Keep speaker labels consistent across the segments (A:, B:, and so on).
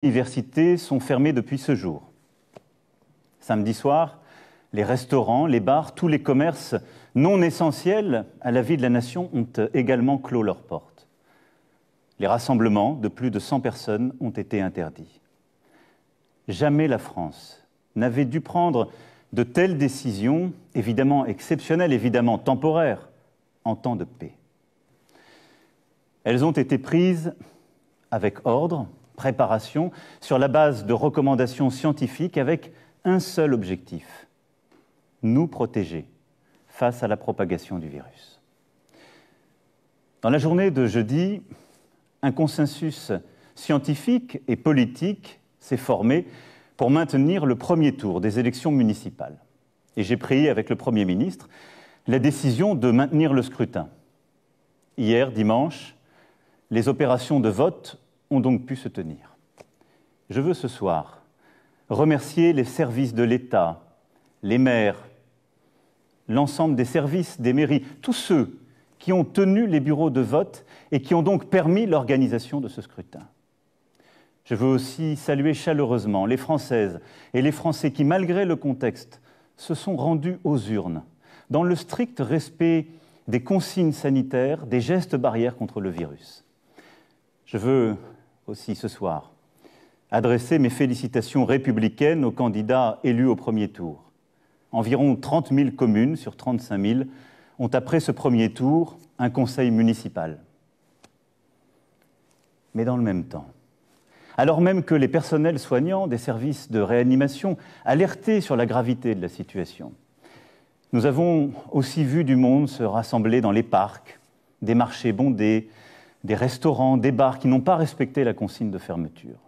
A: universités sont fermées depuis ce jour. Samedi soir, les restaurants, les bars, tous les commerces non essentiels à la vie de la nation ont également clos leurs portes. Les rassemblements de plus de 100 personnes ont été interdits. Jamais la France n'avait dû prendre de telles décisions, évidemment exceptionnelles, évidemment temporaires, en temps de paix. Elles ont été prises avec ordre, préparation, sur la base de recommandations scientifiques avec un seul objectif: nous protéger face à la propagation du virus. Dans la journée de jeudi, un consensus scientifique et politique s'est formé pour maintenir le premier tour des élections municipales. Et j'ai pris avec le Premier ministre la décision de maintenir le scrutin. Hier, dimanche, les opérations de vote ont donc pu se tenir. Je veux ce soir remercier les services de l'État, les maires, l'ensemble des services des mairies, tous ceux qui ont tenu les bureaux de vote et qui ont donc permis l'organisation de ce scrutin. Je veux aussi saluer chaleureusement les Françaises et les Français qui, malgré le contexte, se sont rendus aux urnes, dans le strict respect des consignes sanitaires, des gestes barrières contre le virus. Je veux aussi ce soir adresser mes félicitations républicaines aux candidats élus au premier tour. Environ 30 000 communes sur 35 000 ont, après ce premier tour, un conseil municipal. Mais dans le même temps, alors même que les personnels soignants des services de réanimation alertaient sur la gravité de la situation, nous avons aussi vu du monde se rassembler dans les parcs, des marchés bondés, des restaurants, des bars qui n'ont pas respecté la consigne de fermeture.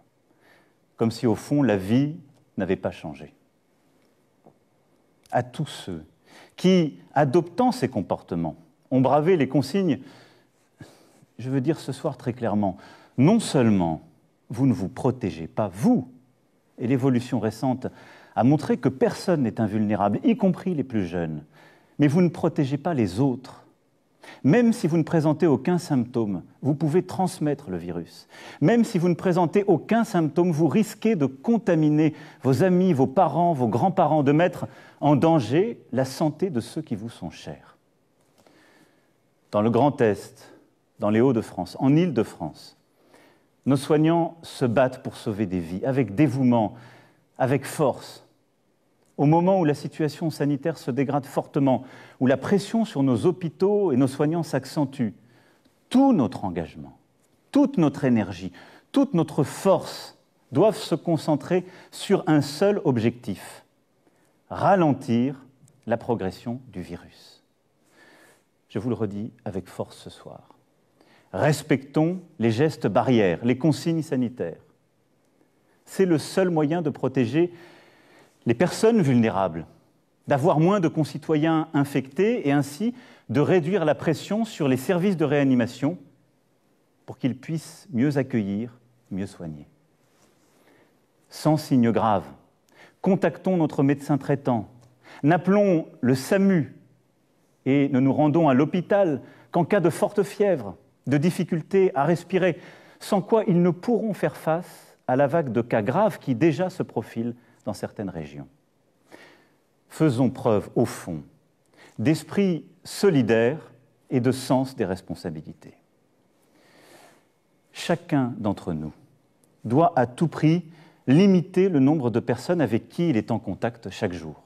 A: Comme si, au fond, la vie n'avait pas changé. À tous ceux qui, adoptant ces comportements, ont bravé les consignes, je veux dire ce soir très clairement, non seulement vous ne vous protégez pas, vous, et l'évolution récente a montré que personne n'est invulnérable, y compris les plus jeunes, mais vous ne protégez pas les autres. Même si vous ne présentez aucun symptôme, vous pouvez transmettre le virus. Même si vous ne présentez aucun symptôme, vous risquez de contaminer vos amis, vos parents, vos grands-parents, de mettre en danger la santé de ceux qui vous sont chers. Dans le Grand Est, dans les Hauts-de-France, en Île-de-France, nos soignants se battent pour sauver des vies, avec dévouement, avec force. Au moment où la situation sanitaire se dégrade fortement, où la pression sur nos hôpitaux et nos soignants s'accentue, tout notre engagement, toute notre énergie, toute notre force doivent se concentrer sur un seul objectif: ralentir la progression du virus. Je vous le redis avec force ce soir. Respectons les gestes barrières, les consignes sanitaires. C'est le seul moyen de protéger les personnes vulnérables, d'avoir moins de concitoyens infectés et ainsi de réduire la pression sur les services de réanimation pour qu'ils puissent mieux accueillir, mieux soigner. Sans signes graves, contactons notre médecin traitant, n'appelons le SAMU et ne nous rendons à l'hôpital qu'en cas de forte fièvre, de difficultés à respirer, sans quoi ils ne pourront faire face à la vague de cas graves qui déjà se profile dans certaines régions. Faisons preuve, au fond, d'esprit solidaire et de sens des responsabilités. Chacun d'entre nous doit à tout prix limiter le nombre de personnes avec qui il est en contact chaque jour.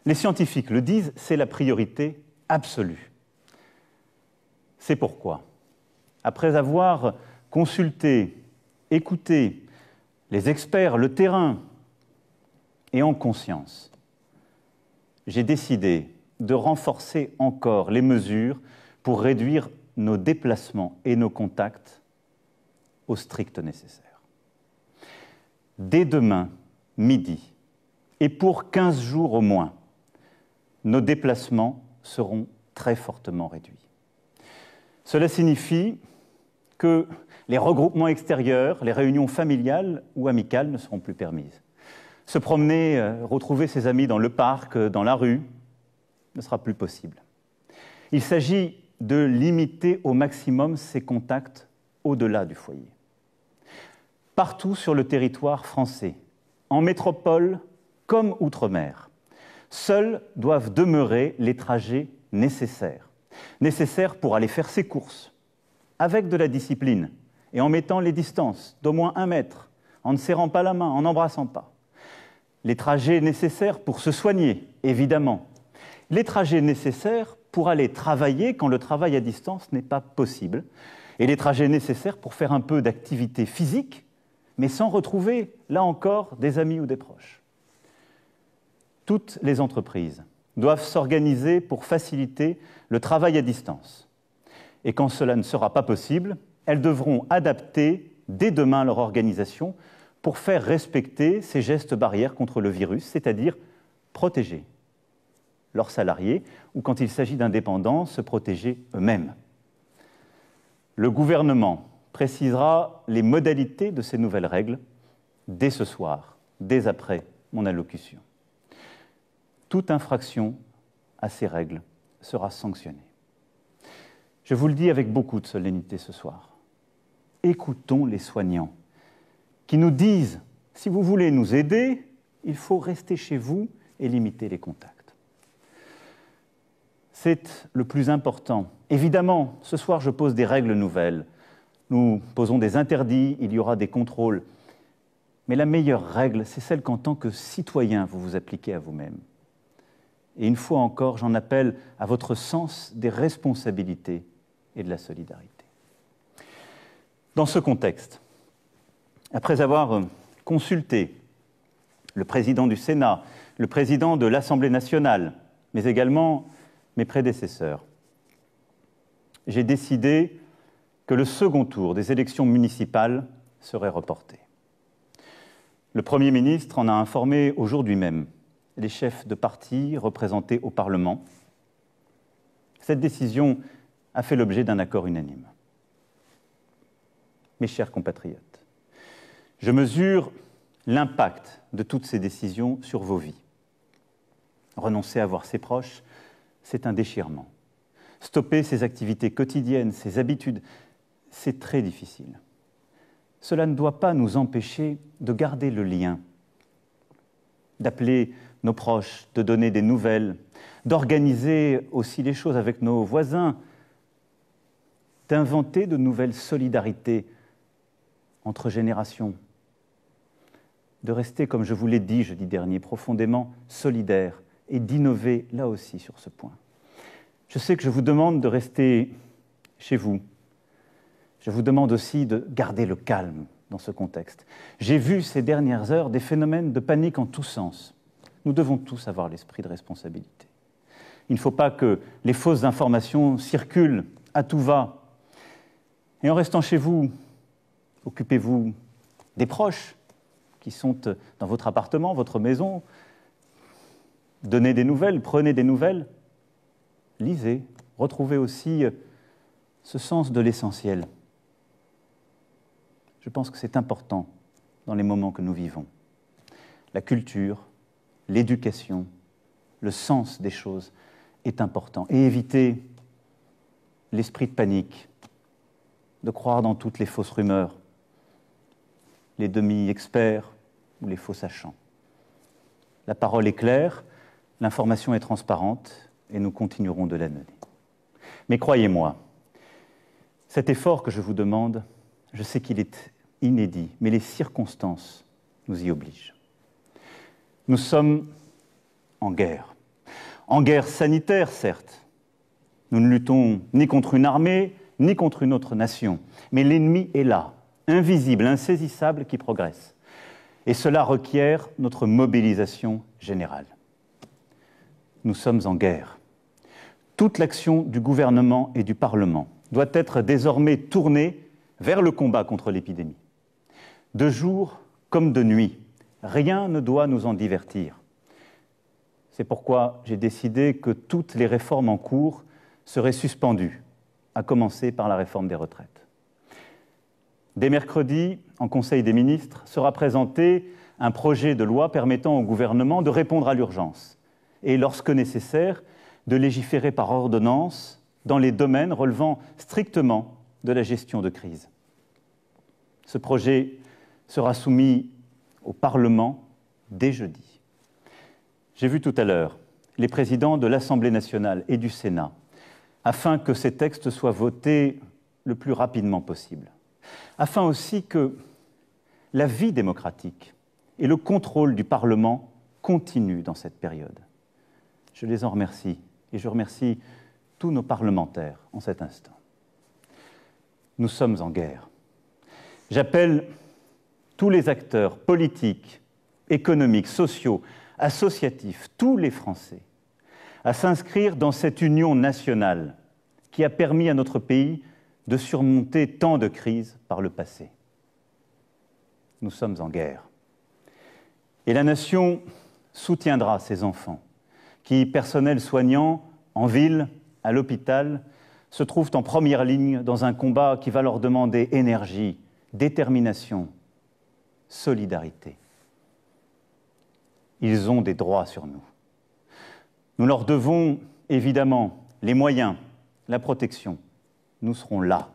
A: Les scientifiques le disent, c'est la priorité absolue. C'est pourquoi, après avoir consulté, écouté les experts, le terrain, et en conscience, j'ai décidé de renforcer encore les mesures pour réduire nos déplacements et nos contacts au strict nécessaire. Dès demain, midi, et pour 15 jours au moins, nos déplacements seront très fortement réduits. Cela signifie que les regroupements extérieurs, les réunions familiales ou amicales ne seront plus permises. Se promener, retrouver ses amis dans le parc, dans la rue, ne sera plus possible. Il s'agit de limiter au maximum ces contacts au-delà du foyer. partout sur le territoire français, en métropole comme outre-mer. Seuls doivent demeurer les trajets nécessaires. Nécessaires pour aller faire ses courses, avec de la discipline et en mettant les distances d'au moins 1 mètre, en ne serrant pas la main, en n'embrassant pas. Les trajets nécessaires pour se soigner, évidemment. Les trajets nécessaires pour aller travailler quand le travail à distance n'est pas possible. Et les trajets nécessaires pour faire un peu d'activité physique, mais sans retrouver, là encore, des amis ou des proches. Toutes les entreprises doivent s'organiser pour faciliter le travail à distance. Et quand cela ne sera pas possible, elles devront adapter dès demain leur organisation pour faire respecter ces gestes barrières contre le virus, c'est-à-dire protéger leurs salariés ou, quand il s'agit d'indépendants, se protéger eux-mêmes. Le gouvernement précisera les modalités de ces nouvelles règles dès ce soir, dès après mon allocution. Toute infraction à ces règles sera sanctionnée. Je vous le dis avec beaucoup de solennité ce soir. Écoutons les soignants qui nous disent « si vous voulez nous aider, il faut rester chez vous et limiter les contacts ». C'est le plus important. Évidemment, ce soir, je pose des règles nouvelles. Nous posons des interdits, il y aura des contrôles. Mais la meilleure règle, c'est celle qu'en tant que citoyen, vous vous appliquez à vous-même. Et une fois encore, j'en appelle à votre sens des responsabilités et de la solidarité. Dans ce contexte, après avoir consulté le président du Sénat, le président de l'Assemblée nationale, mais également mes prédécesseurs, j'ai décidé que le second tour des élections municipales serait reporté. Le Premier ministre en a informé aujourd'hui même les chefs de parti représentés au Parlement. Cette décision a fait l'objet d'un accord unanime. Mes chers compatriotes, je mesure l'impact de toutes ces décisions sur vos vies. Renoncer à voir ses proches, c'est un déchirement. Stopper ses activités quotidiennes, ses habitudes, c'est très difficile. Cela ne doit pas nous empêcher de garder le lien, d'appeler nos proches, de donner des nouvelles, d'organiser aussi les choses avec nos voisins, d'inventer de nouvelles solidarités entre générations, de rester, comme je vous l'ai dit jeudi dernier, profondément solidaires et d'innover là aussi sur ce point. Je sais que je vous demande de rester chez vous. Je vous demande aussi de garder le calme dans ce contexte. J'ai vu ces dernières heures des phénomènes de panique en tous sens. Nous devons tous avoir l'esprit de responsabilité. Il ne faut pas que les fausses informations circulent à tout va. Et en restant chez vous, occupez-vous des proches qui sont dans votre appartement, votre maison. Donnez des nouvelles, prenez des nouvelles. Lisez, retrouvez aussi ce sens de l'essentiel. Je pense que c'est important dans les moments que nous vivons. La culture, l'éducation, le sens des choses est important. Et éviter l'esprit de panique, de croire dans toutes les fausses rumeurs, les demi-experts ou les faux sachants. La parole est claire, l'information est transparente et nous continuerons de la donner. Mais croyez-moi, cet effort que je vous demande, je sais qu'il est inédit, mais les circonstances nous y obligent. Nous sommes en guerre sanitaire, certes. Nous ne luttons ni contre une armée, ni contre une autre nation. Mais l'ennemi est là, invisible, insaisissable, qui progresse. Et cela requiert notre mobilisation générale. Nous sommes en guerre. Toute l'action du gouvernement et du Parlement doit être désormais tournée vers le combat contre l'épidémie. De jour comme de nuit, rien ne doit nous en divertir. C'est pourquoi j'ai décidé que toutes les réformes en cours seraient suspendues, à commencer par la réforme des retraites. Dès mercredi, en Conseil des ministres, sera présenté un projet de loi permettant au gouvernement de répondre à l'urgence et, lorsque nécessaire, de légiférer par ordonnance dans les domaines relevant strictement de la gestion de crise. Ce projet sera soumis au Parlement dès jeudi. J'ai vu tout à l'heure les présidents de l'Assemblée nationale et du Sénat, afin que ces textes soient votés le plus rapidement possible, afin aussi que la vie démocratique et le contrôle du Parlement continuent dans cette période. Je les en remercie et je remercie tous nos parlementaires en cet instant. Nous sommes en guerre. J'appelle tous les acteurs politiques, économiques, sociaux, associatifs, tous les Français, à s'inscrire dans cette union nationale qui a permis à notre pays de surmonter tant de crises par le passé. Nous sommes en guerre. Et la nation soutiendra ses enfants, qui, personnel soignant, en ville, à l'hôpital, se trouvent en première ligne dans un combat qui va leur demander énergie, détermination, solidarité. Ils ont des droits sur nous. Nous leur devons évidemment les moyens, la protection. Nous serons là.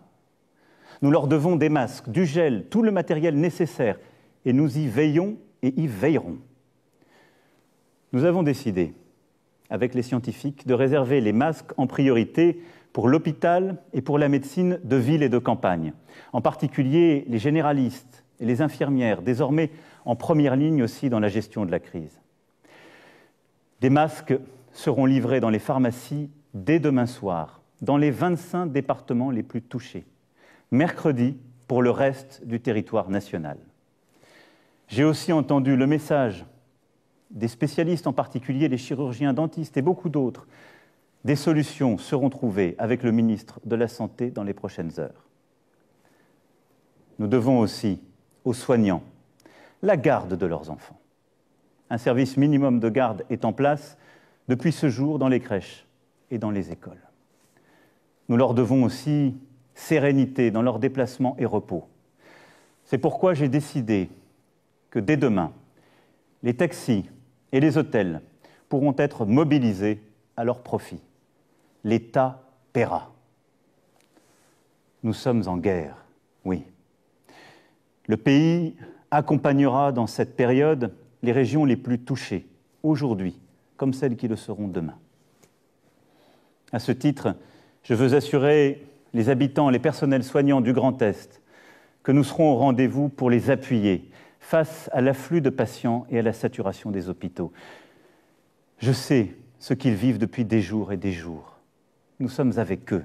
A: Nous leur devons des masques, du gel, tout le matériel nécessaire, et nous y veillons et y veillerons. Nous avons décidé, avec les scientifiques, de réserver les masques en priorité pour l'hôpital et pour la médecine de ville et de campagne, en particulier les généralistes et les infirmières, désormais en première ligne aussi dans la gestion de la crise. Des masques seront livrés dans les pharmacies dès demain soir, dans les 25 départements les plus touchés, mercredi pour le reste du territoire national. J'ai aussi entendu le message des spécialistes, en particulier les chirurgiens dentistes et beaucoup d'autres. Des solutions seront trouvées avec le ministre de la Santé dans les prochaines heures. Nous devons aussi aux soignants la garde de leurs enfants. Un service minimum de garde est en place depuis ce jour dans les crèches et dans les écoles. Nous leur devons aussi sérénité dans leurs déplacements et repos. C'est pourquoi j'ai décidé que dès demain, les taxis et les hôtels pourront être mobilisés à leur profit. L'État paiera. Nous sommes en guerre, oui. Le pays accompagnera dans cette période les régions les plus touchées, aujourd'hui, comme celles qui le seront demain. À ce titre, je veux assurer les habitants, les personnels soignants du Grand Est que nous serons au rendez-vous pour les appuyer face à l'afflux de patients et à la saturation des hôpitaux. Je sais ce qu'ils vivent depuis des jours et des jours. Nous sommes avec eux.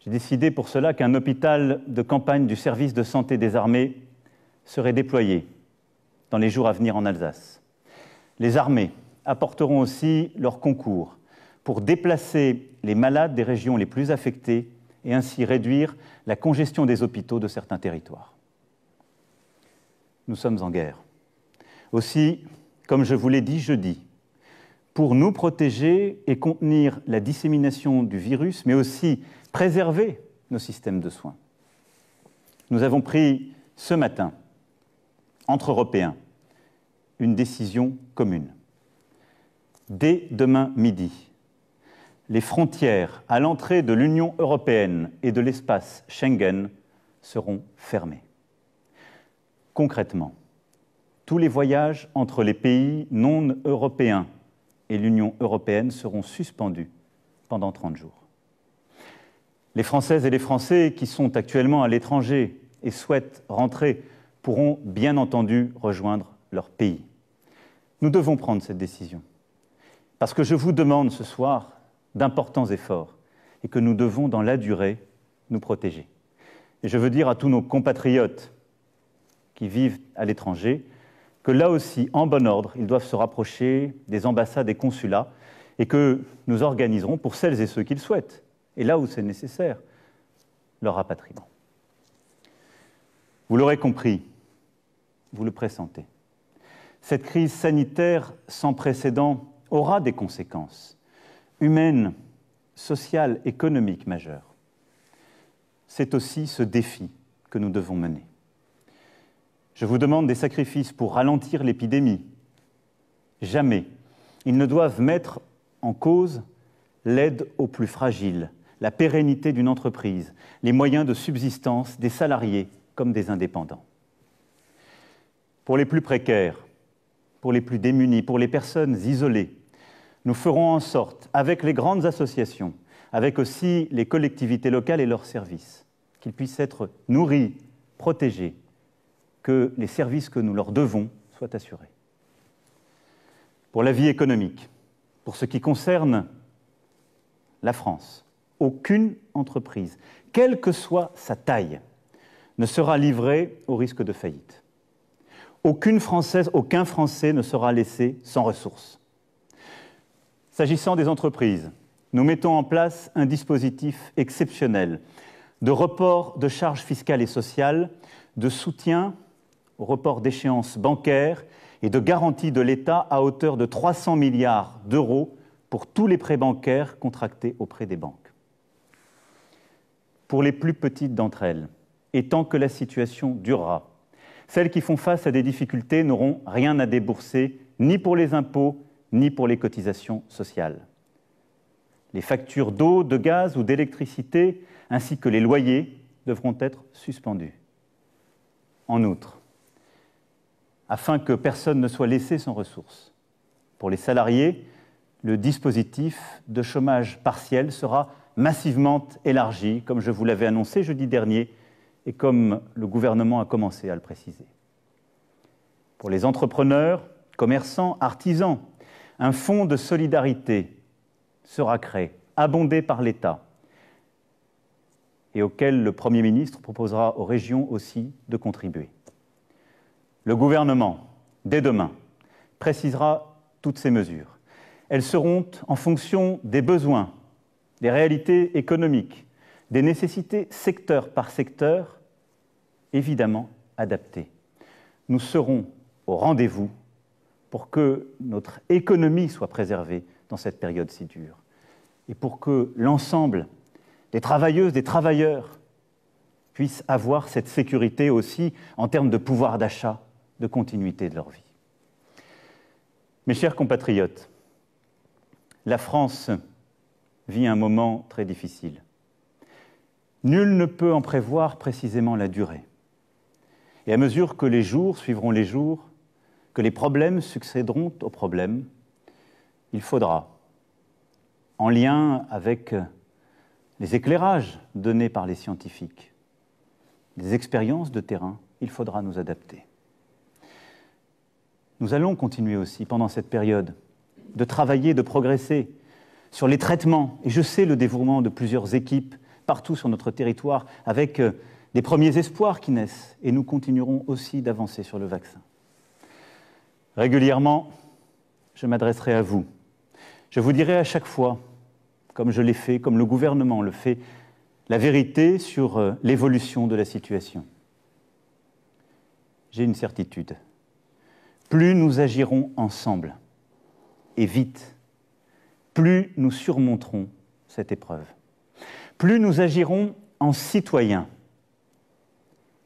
A: J'ai décidé pour cela qu'un hôpital de campagne du service de santé des armées serait déployé dans les jours à venir en Alsace. Les armées apporteront aussi leur concours pour déplacer les malades des régions les plus affectées et ainsi réduire la congestion des hôpitaux de certains territoires. Nous sommes en guerre. Aussi, comme je vous l'ai dit jeudi, pour nous protéger et contenir la dissémination du virus, mais aussi préserver nos systèmes de soins. Nous avons pris ce matin, entre Européens, une décision commune. Dès demain midi, les frontières à l'entrée de l'Union européenne et de l'espace Schengen seront fermées. Concrètement, tous les voyages entre les pays non européens et l'Union européenne seront suspendus pendant 30 jours. Les Françaises et les Français qui sont actuellement à l'étranger et souhaitent rentrer pourront bien entendu rejoindre leur pays. Nous devons prendre cette décision parce que je vous demande ce soir d'importants efforts et que nous devons, dans la durée, nous protéger. Et je veux dire à tous nos compatriotes qui vivent à l'étranger que là aussi, en bon ordre, ils doivent se rapprocher des ambassades et consulats et que nous organiserons, pour celles et ceux qui le souhaitent, et là où c'est nécessaire, leur rapatriement. Vous l'aurez compris, vous le pressentez, cette crise sanitaire sans précédent aura des conséquences humaines, sociales, économiques majeures. C'est aussi ce défi que nous devons mener. Je vous demande des sacrifices pour ralentir l'épidémie. Jamais ils ne doivent mettre en cause l'aide aux plus fragiles, la pérennité d'une entreprise, les moyens de subsistance des salariés comme des indépendants. Pour les plus précaires, pour les plus démunis, pour les personnes isolées, nous ferons en sorte, avec les grandes associations, avec aussi les collectivités locales et leurs services, qu'ils puissent être nourris, protégés, que les services que nous leur devons soient assurés. Pour la vie économique, pour ce qui concerne la France, aucune entreprise, quelle que soit sa taille, ne sera livrée au risque de faillite. Aucune Française, aucun Français ne sera laissé sans ressources. S'agissant des entreprises, nous mettons en place un dispositif exceptionnel de report de charges fiscales et sociales, de soutien au report d'échéances bancaires et de garantie de l'État à hauteur de 300 milliards d'euros pour tous les prêts bancaires contractés auprès des banques. Pour les plus petites d'entre elles, et tant que la situation durera, celles qui font face à des difficultés n'auront rien à débourser, ni pour les impôts, ni pour les cotisations sociales. Les factures d'eau, de gaz ou d'électricité, ainsi que les loyers, devront être suspendus. En outre, afin que personne ne soit laissé sans ressources, pour les salariés, le dispositif de chômage partiel sera massivement élargi, comme je vous l'avais annoncé jeudi dernier, et comme le gouvernement a commencé à le préciser. Pour les entrepreneurs, commerçants, artisans, un fonds de solidarité sera créé, abondé par l'État, et auquel le Premier ministre proposera aux régions aussi de contribuer. Le gouvernement, dès demain, précisera toutes ces mesures. Elles seront en fonction des besoins, des réalités économiques, des nécessités secteur par secteur, évidemment adaptées. Nous serons au rendez-vous pour que notre économie soit préservée dans cette période si dure et pour que l'ensemble des travailleuses, des travailleurs puissent avoir cette sécurité aussi en termes de pouvoir d'achat, de continuité de leur vie. Mes chers compatriotes, la France vit un moment très difficile. Nul ne peut en prévoir précisément la durée. Et à mesure que les jours suivront les jours, que les problèmes succéderont aux problèmes, il faudra, en lien avec les éclairages donnés par les scientifiques, les expériences de terrain, il faudra nous adapter. Nous allons continuer aussi, pendant cette période, de travailler, de progresser sur les traitements. Et je sais le dévouement de plusieurs équipes partout sur notre territoire, avec des premiers espoirs qui naissent. Et nous continuerons aussi d'avancer sur le vaccin. Régulièrement, je m'adresserai à vous. Je vous dirai à chaque fois, comme je l'ai fait, comme le gouvernement le fait, la vérité sur l'évolution de la situation. J'ai une certitude. Plus nous agirons ensemble, et vite, plus nous surmonterons cette épreuve. Plus nous agirons en citoyens,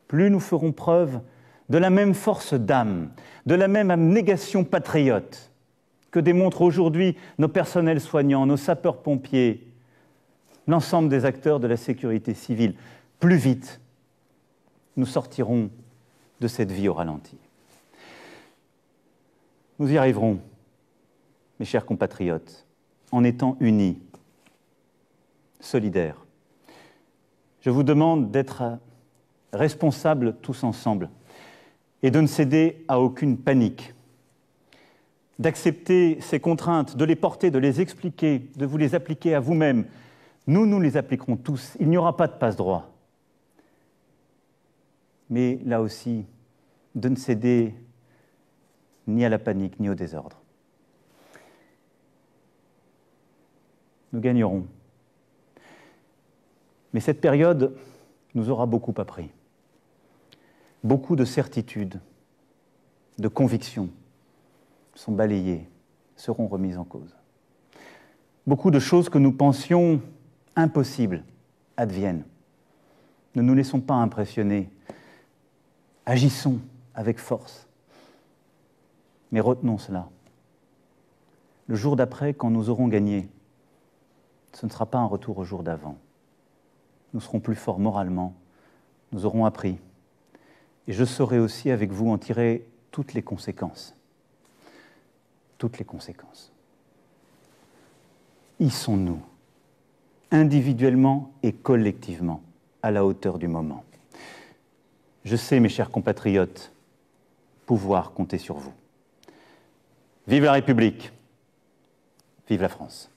A: plus nous ferons preuve de la même force d'âme, de la même abnégation patriote que démontrent aujourd'hui nos personnels soignants, nos sapeurs-pompiers, l'ensemble des acteurs de la sécurité civile. Plus vite, nous sortirons de cette vie au ralenti. Nous y arriverons, mes chers compatriotes, en étant unis, solidaires. Je vous demande d'être responsables tous ensemble et de ne céder à aucune panique, d'accepter ces contraintes, de les porter, de les expliquer, de vous les appliquer à vous-même. Nous, nous les appliquerons tous. Il n'y aura pas de passe-droit. Mais là aussi, de ne céder ni à la panique, ni au désordre. Nous gagnerons. Mais cette période nous aura beaucoup appris. Beaucoup de certitudes, de convictions sont balayées, seront remises en cause. Beaucoup de choses que nous pensions impossibles adviennent. Ne nous laissons pas impressionner. Agissons avec force. Mais retenons cela. Le jour d'après, quand nous aurons gagné, ce ne sera pas un retour au jour d'avant. Nous serons plus forts moralement, nous aurons appris, Et je saurai aussi avec vous en tirer toutes les conséquences. Toutes les conséquences. Y sont-nous, individuellement et collectivement, à la hauteur du moment? Je sais, mes chers compatriotes, pouvoir compter sur vous. Vive la République! Vive la France!